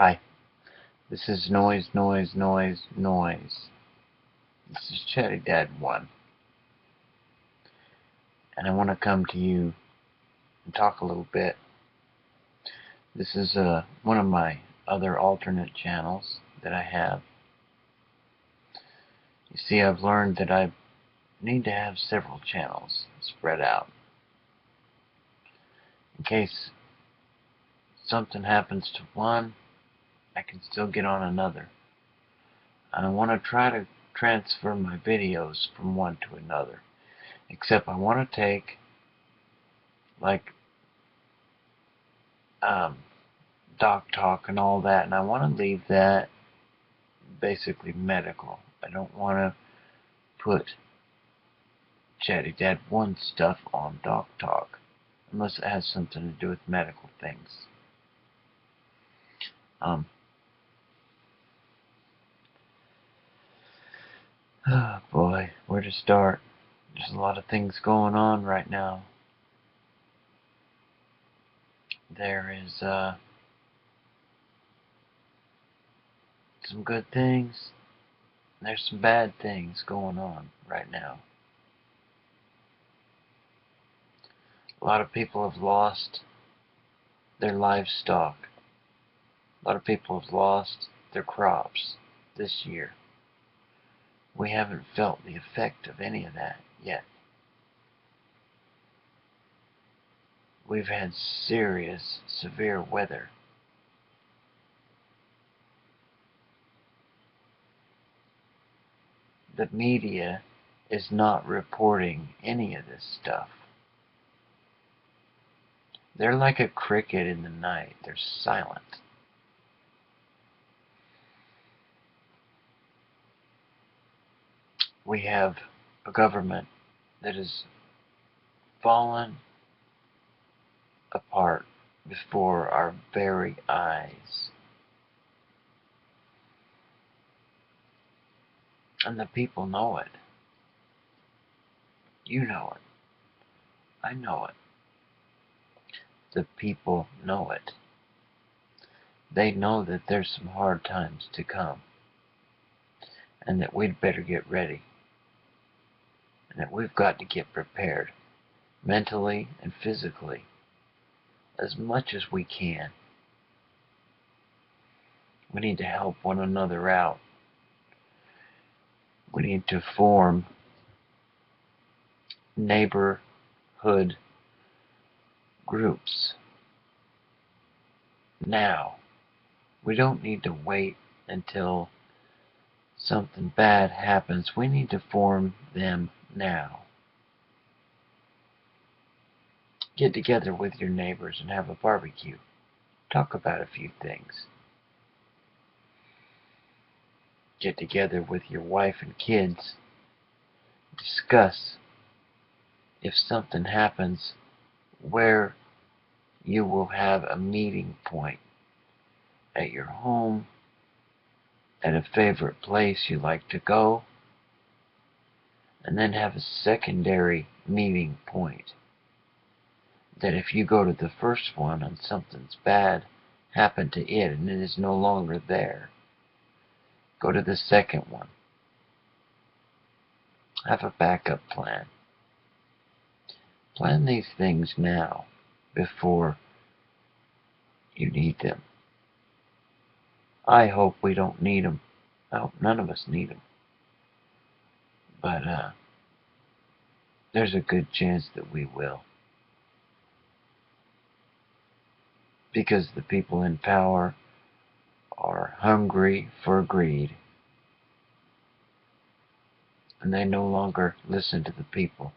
Hi, this is Noise. This is Chatty Dad 1, and I want to come to you and talk a little bit. This is one of my other alternate channels that I have. You see, I've learned that I need to have several channels spread out in case something happens to one, I can still get on another. And I want to try to transfer my videos from one to another, except I want to take like doc talk and all that, and I want to leave that basically medical. I don't want to put Chatty Dad 1 stuff on doc talk unless it has something to do with medical things. Oh boy, where to start? There's a lot of things going on right now. There is some good things, and there's some bad things going on right now. A lot of people have lost their livestock. A lot of people have lost their crops this year. We haven't felt the effect of any of that yet. We've had serious, severe weather. The media is not reporting any of this stuff. They're like a cricket in the night. They're silent. We have a government that has fallen apart before our very eyes. And the people know it. You know it. I know it. The people know it. They know that there's some hard times to come, and that we'd better get ready, and that we've got to get prepared, mentally and physically, as much as we can. We need to help one another out. We need to form neighborhood groups now. We don't need to wait until something bad happens. We need to form them now. Get together with your neighbors and have a barbecue. Talk about a few things. Get together with your wife and kids. Discuss, if something happens, where you will have a meeting point. At your home, at a favorite place you like to go, and then have a secondary meeting point. That if you go to the first one and something's bad happened to it and it is no longer there, go to the second one. Have a backup plan. Plan these things now before you need them. I hope we don't need them. I hope none of us need them. But there's a good chance that we will. Because the people in power are hungry for greed. And they no longer listen to the people.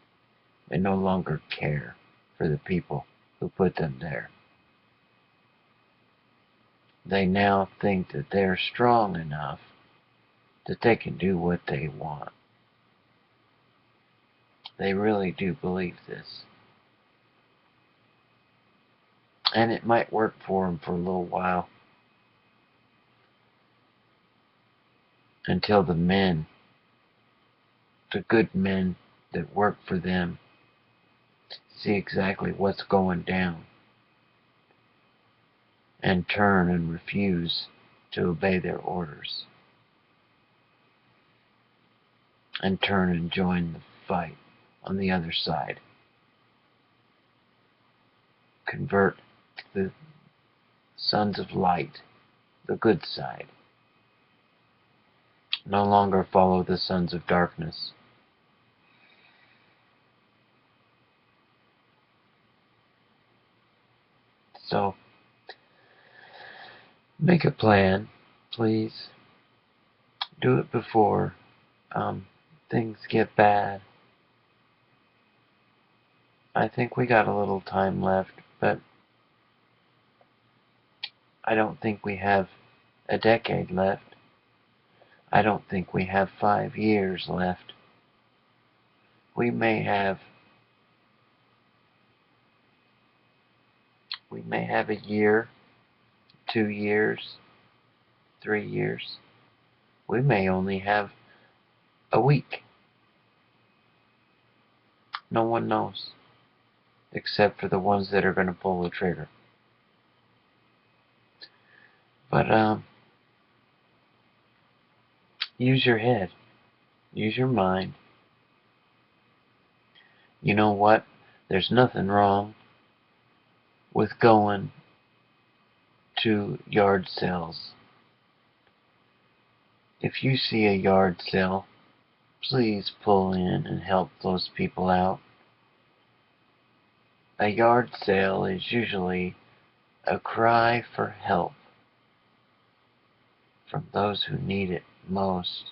They no longer care for the people who put them there. They now think that they're strong enough that they can do what they want. They really do believe this. And it might work for them for a little while. Until the men, the good men that work for them, see exactly what's going down. and turn and refuse to obey their orders, and turn and join the fight on the other side. Convert to the sons of light, the good side. No longer follow the sons of darkness. So, make a plan, please. Do it before things get bad. I think we got a little time left, but I don't think we have a decade left. I don't think we have 5 years left. We may have a year, 2 years, 3 years. We may only have a week. No one knows, except for the ones that are going to pull the trigger. But use your head, use your mind. You know what? There's nothing wrong with going to yard sales. If you see a yard sale, please pull in and help those people out. A yard sale is usually a cry for help from those who need it most,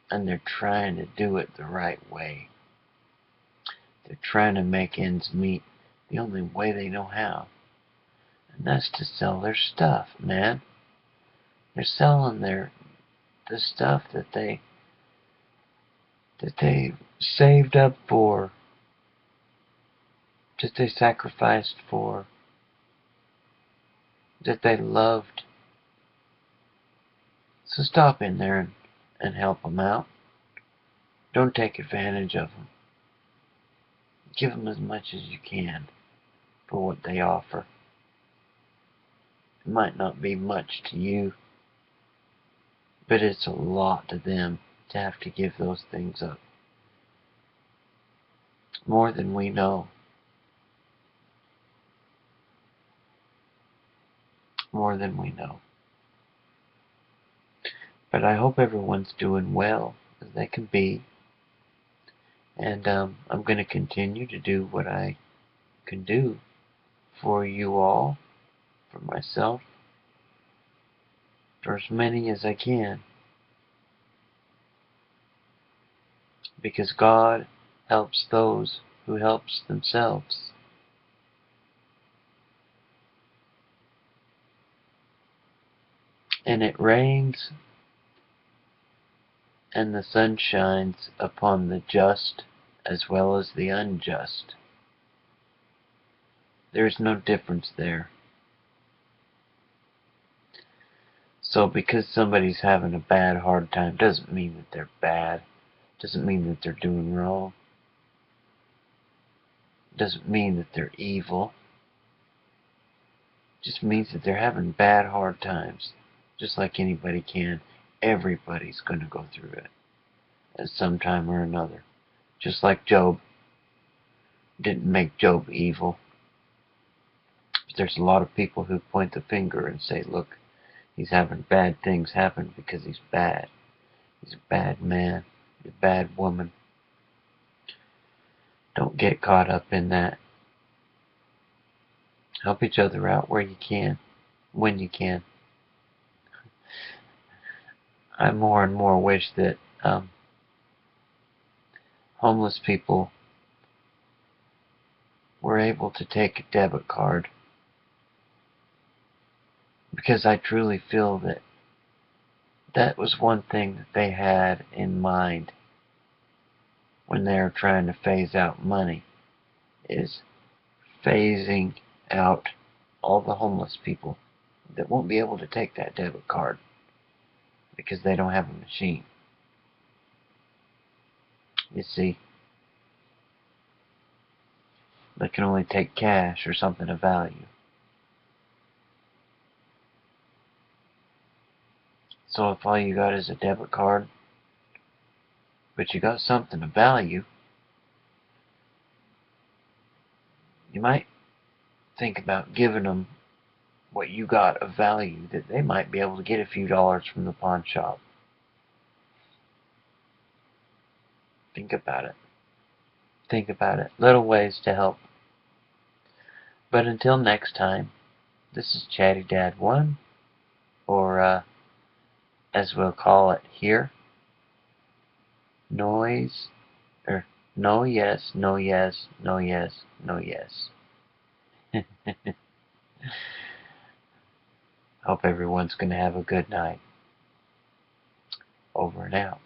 and they're trying to do it the right way. They're trying to make ends meet the only way they know how, and that's to sell their stuff, man. They're selling the stuff that they saved up for, that they sacrificed for, that they loved. So stop in there and help them out. Don't take advantage of them. Give them as much as you can for what they offer. It might not be much to you, but it's a lot to them to have to give those things up. More than we know. More than we know. But I hope everyone's doing well as they can be. And I'm going to continue to do what I can do for you all, for myself, for as many as I can. Because God helps those who helps themselves. And it rains and the sun shines upon the just as well as the unjust. There's no difference there. So because somebody's having a bad, hard time doesn't mean that they're bad. Doesn't mean that they're doing wrong. Doesn't mean that they're evil. Just means that they're having bad, hard times. Just like anybody can. Everybody's going to go through it at some time or another. Just like Job didn't make Job evil. There's a lot of people who point the finger and say, look, he's having bad things happen because he's bad. He's a bad man. He's a bad woman. Don't get caught up in that. Help each other out where you can, when you can. I more and more wish that homeless people were able to take a debit card, because I truly feel that that was one thing that they had in mind when they were trying to phase out money, is phasing out all the homeless people that won't be able to take that debit card because they don't have a machine. You see, they can only take cash or something of value. So if all you got is a debit card, but you got something of value, you might think about giving them what you got of value that they might be able to get a few dollars from the pawn shop. Think about it. Think about it. Little ways to help. But until next time, this is Chatty Dad 1, or as we'll call it here, noise, or no yes, no yes, no yes, no yes. Hope everyone's going to have a good night. Over and out.